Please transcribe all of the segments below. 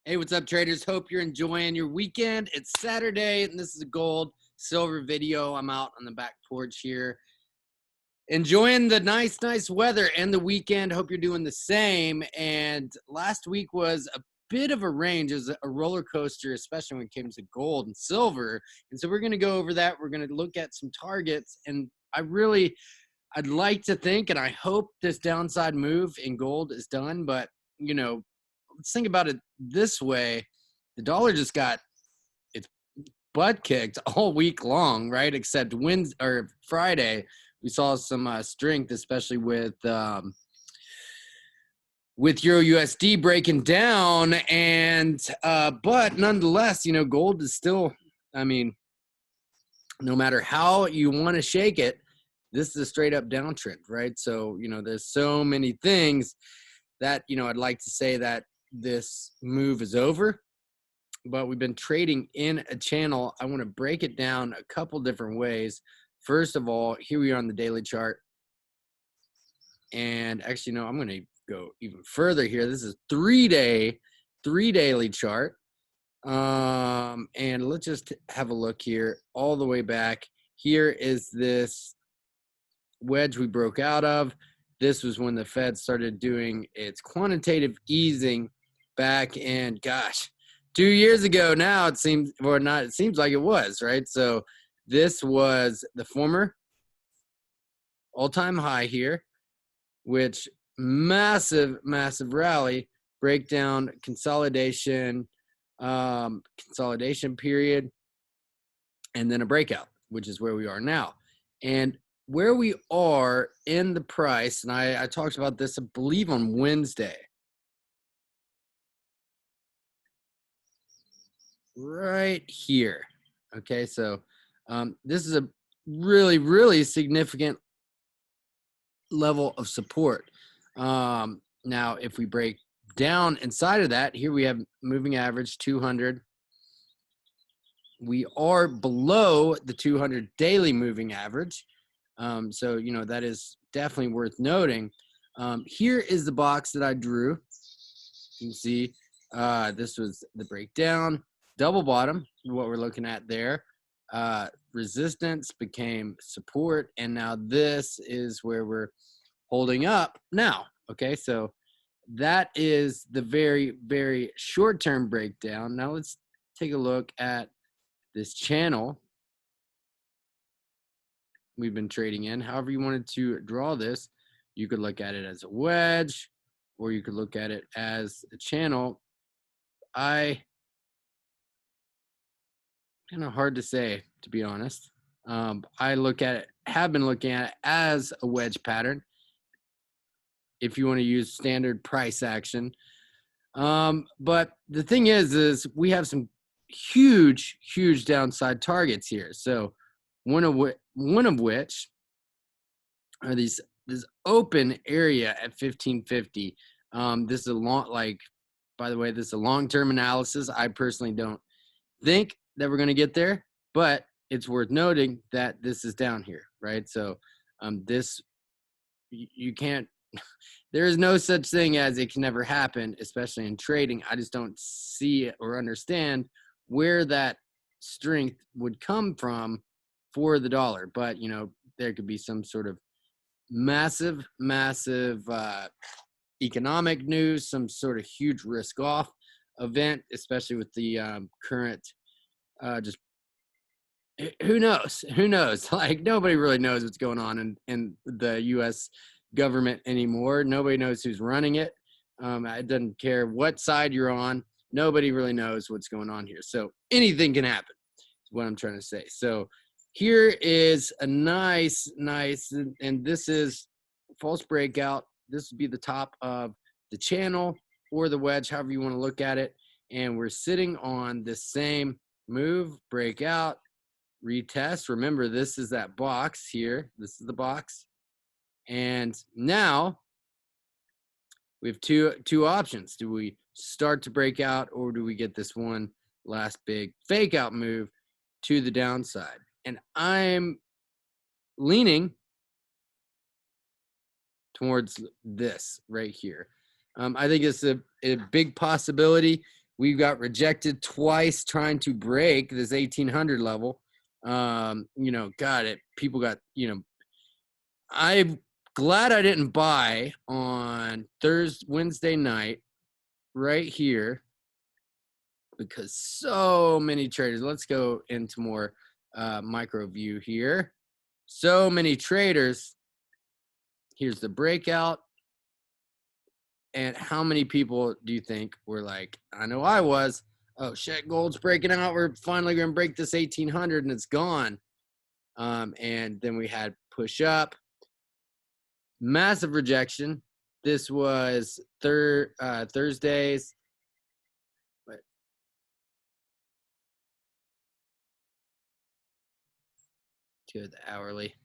Hey, what's up, traders? Hope you're enjoying your weekend. It's Saturday, and this is a gold silver video. I'm out on the back porch here, enjoying the nice weather and the weekend. Hope you're doing the same. And last week was a bit of a range. It was a roller coaster, especially when it came to gold and silver. And so we're going to go over that. We're going to look at some targets. And I'd like to think, and I hope this downside move in gold is done. But, let's think about it this way. The dollar just got its butt kicked all week long, right? Except Wednesday or Friday, we saw some strength, especially with Euro USD breaking down. And but nonetheless, gold is still, no matter how you want to shake it, this is a straight up downtrend, right? So, there's so many things that, I'd like to say that this move is over, but we've been trading in a channel. I want to break it down a couple different ways. First of all, here we are on the daily chart. And actually, I'm going to go even further here. This is three daily chart. And let's just have a look here all the way back. Here is this wedge we broke out of. This was when the Fed started doing its quantitative easing back in, 2 years ago now. It seems, or not, it seems like it was, right? So this was the former all-time high here, which massive rally, breakdown, consolidation period, and then a breakout, which is where we are now. And where we are in the price, and I talked about this, I believe, on Wednesday. Right here. Okay, so this is a really significant level of support. Now, if we break down inside of that, here we have moving average 200. We are below the 200 daily moving average. So, that is definitely worth noting. Here is the box that I drew. You can see this was the breakdown, double bottom, what we're looking at there. Resistance became support, and now this is where we're holding up now. Okay, so that is the very short-term breakdown. Now let's take a look at this channel we've been trading in. However you wanted to draw this, you could look at it as a wedge, or you could look at it as a channel. Kind of hard to say, to be honest. I have been looking at it as a wedge pattern, if you want to use standard price action. But the thing is we have some huge downside targets here. So one of which are this open area at 1550. This is a by the way, this is a long-term analysis. I personally don't think that we're going to get there, but it's worth noting that this is down here, right? So this, you can't, there is no such thing as it can never happen, especially in trading. I just don't see it or understand where that strength would come from for the dollar. But, there could be some sort of massive economic news, some sort of huge risk off event, especially with the current just who knows like nobody really knows what's going on in the US government anymore. Nobody knows who's running it. It doesn't care what side you're on. Nobody really knows what's going on here. So anything can happen is what I'm trying to say. So here is a nice, and this is false breakout. This would be the top of the channel or the wedge, however you want to look at it. And we're sitting on the same move, breakout, retest. Remember, this is that box here. This is the box. And now we have two options. Do we start to break out, or do we get this one last big fake out move to the downside? And I'm leaning towards this right here. I think it's a big possibility. We got rejected twice trying to break this 1800 level. You know, got it. People got, you know, I'm glad I didn't buy on Wednesday night right here because so many traders. Let's go into more micro view here. So many traders. Here's the breakout. And how many people do you think were like, I know I was, oh shit, gold's breaking out. We're finally going to break this 1800 and it's gone. And then we had push up, massive rejection. This was Thursdays. But to the hourly.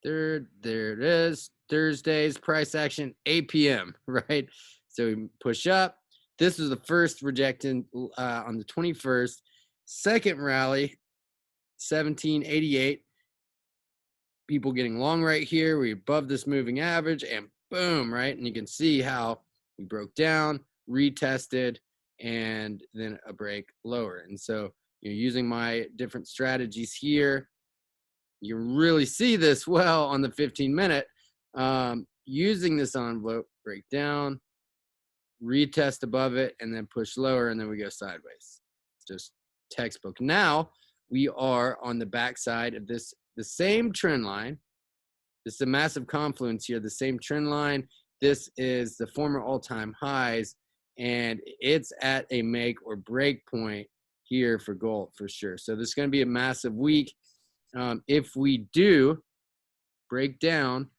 23rd, there it is. Thursdays, price action, 8 p.m., right? So we push up. This was the first rejecting on the 21st. Second rally, 1788. People getting long right here. We're above this moving average and boom, right? And you can see how we broke down, retested, and then a break lower. And so you're using my different strategies here. You really see this well on the 15-minute. Using this envelope, break down, retest above it, and then push lower, and then we go sideways. Just textbook. Now we are on the backside of this, the same trend line. This is a massive confluence here, the same trend line. This is the former all-time highs, and it's at a make or break point here for gold for sure. So this is going to be a massive week. If we do break down,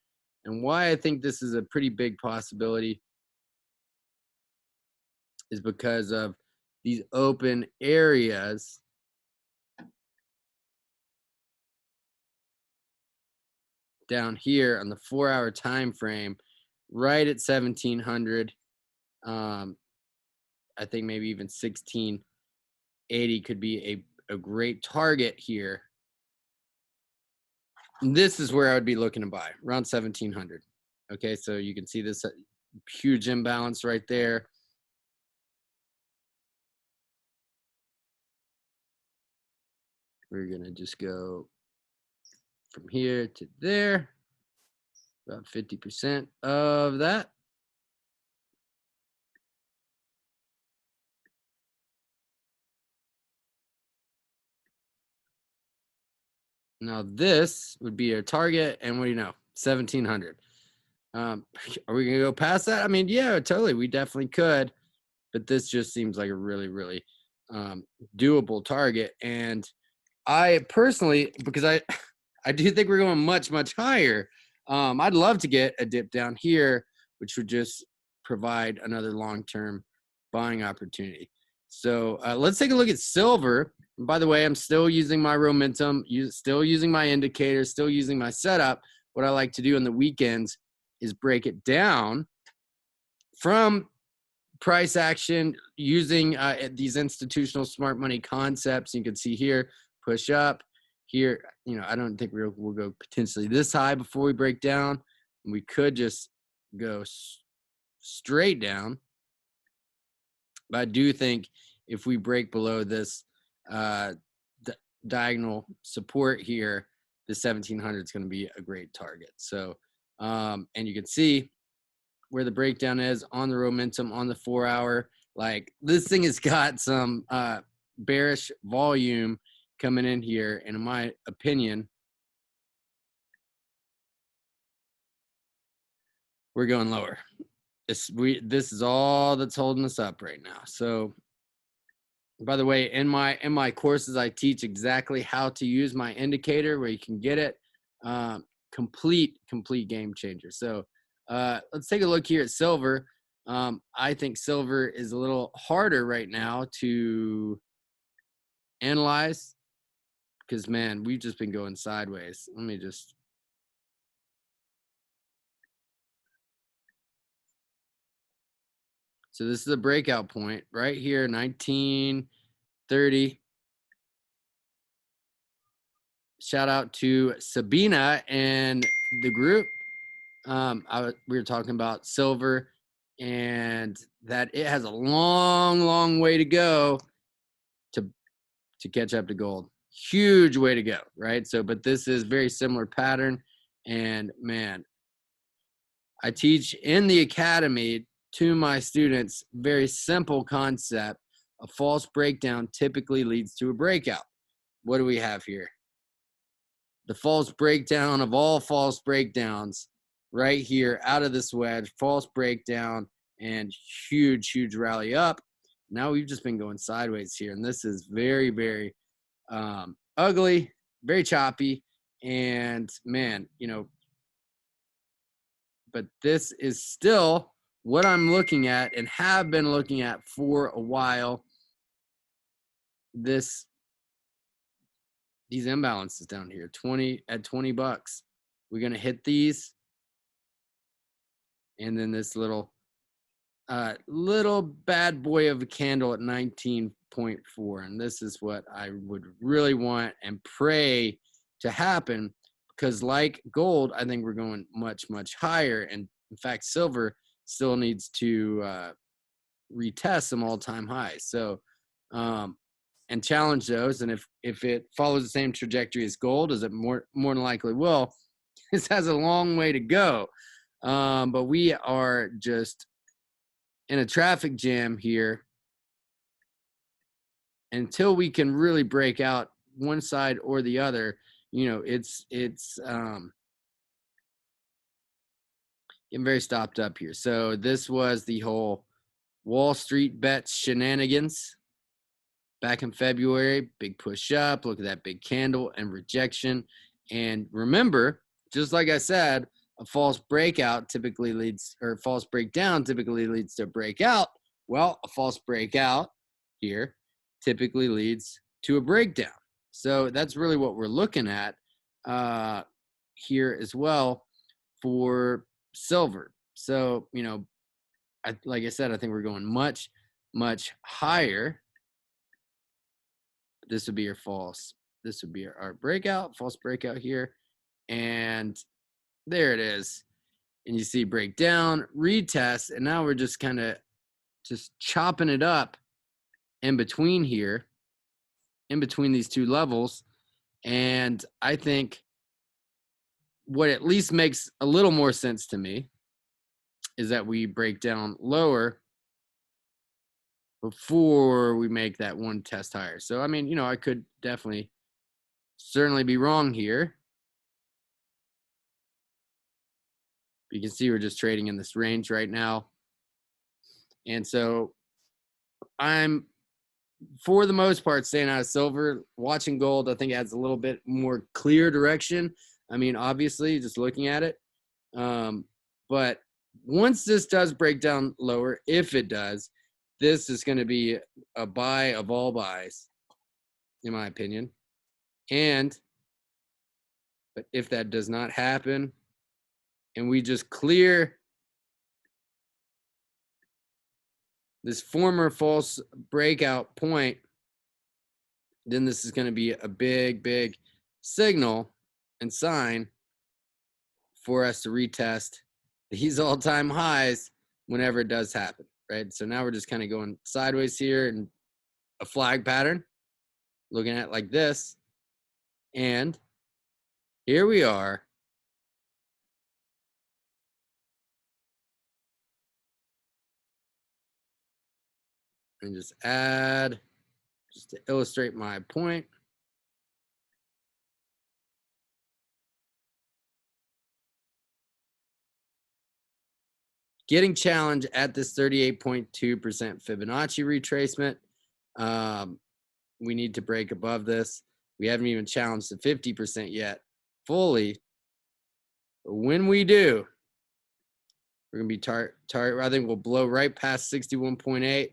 and why I think this is a pretty big possibility is because of these open areas down here on the 4-hour time frame, right at 1700. I think maybe even 1680 could be a great target here. And this is where I would be looking to buy, around 1700. Okay, so you can see this huge imbalance right there. We're gonna just go from here to there, about 50% of that. Now this would be our target, and what do you know, 1700. Are we gonna go past that? I mean, yeah, totally, we definitely could, but this just seems like a really, really doable target. And I personally, because I do think we're going much, much higher. I'd love to get a dip down here, which would just provide another long-term buying opportunity. So let's take a look at silver. And by the way, I'm still using my momentum, still using my indicators, still using my setup. What I like to do on the weekends is break it down from price action using these institutional smart money concepts. You can see here, push up here. You know, I don't think we'll go potentially this high before we break down. We could just go straight down. But I do think if we break below this diagonal support here, the 1700 is going to be a great target. So, and you can see where the breakdown is on the momentum on the 4-hour. Like this thing has got some bearish volume coming in here, and in my opinion, we're going lower. This is all that's holding us up right now. So by the way, in my courses, I teach exactly how to use my indicator where you can get it. Complete game changer. So let's take a look here at silver. I think silver is a little harder right now to analyze because, man, we've just been going sideways. Let me just. So this is a breakout point right here, 1930. Shout out to Sabina and the group. We were talking about silver and that it has a long, long way to go to catch up to gold. Huge way to go, right? So, but this is very similar pattern. And man, I teach in the academy to my students very simple concept. A false breakdown typically leads to a breakout. What do we have here? The false breakdown of all false breakdowns right here out of this wedge, false breakdown, and huge, huge rally up. Now we've just been going sideways here, and this is very, very ugly, very choppy, and man, you know, but this is still what I'm looking at and have been looking at for a while. These imbalances down here, 20 at 20 bucks. We're going to hit these. And then this little bad boy of a candle at 19.4. And this is what I would really want and pray to happen, because like gold, I think we're going much, much higher. And in fact, silver still needs to retest some all-time highs. So, and challenge those. And if it follows the same trajectory as gold, as it more than likely will, this has a long way to go. But we are just in a traffic jam here until we can really break out one side or the other. You know, it's getting very stopped up here. So this was the whole Wall Street bets shenanigans back in February. Big push up, look at that big candle and rejection. And remember, just like I said, a false breakout typically leads, or false breakdown typically leads to a breakout. Well, a false breakout here typically leads to a breakdown. So that's really what we're looking at here as well for silver. So, you know, like I said, I think we're going much, much higher. This would be your false. This would be our breakout, false breakout here. And there it is. And you see breakdown, retest, and now we're just kind of just chopping it up in between here, in between these two levels. And I think what at least makes a little more sense to me is that we break down lower before we make that one test higher. So, I mean, you know, I could definitely certainly be wrong here. You can see we're just trading in this range right now. And so I'm, for the most part, staying out of silver. Watching gold, I think, adds a little bit more clear direction. I mean, obviously, just looking at it. But once this does break down lower, if it does, this is going to be a buy of all buys, in my opinion. But if that does not happen, and we just clear this former false breakout point, then this is going to be a big, big signal and sign for us to retest these all-time highs whenever it does happen, right? So now we're just kind of going sideways here in a flag pattern, looking at it like this. And here we are. And just add, just to illustrate my point. Getting challenged at this 38.2% Fibonacci retracement. We need to break above this. We haven't even challenged the 50% yet fully. But when we do, we're going to be I think we'll blow right past 61.8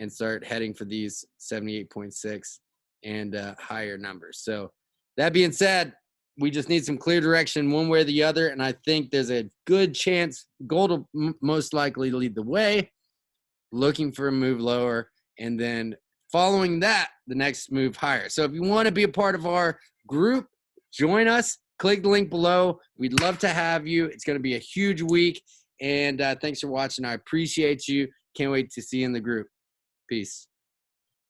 and start heading for these 78.6 and higher numbers. So that being said, we just need some clear direction one way or the other. And I think there's a good chance gold will most likely lead the way, looking for a move lower, and then following that, the next move higher. So if you want to be a part of our group, join us. Click the link below. We'd love to have you. It's going to be a huge week. And thanks for watching. I appreciate you. Can't wait to see you in the group. Peace.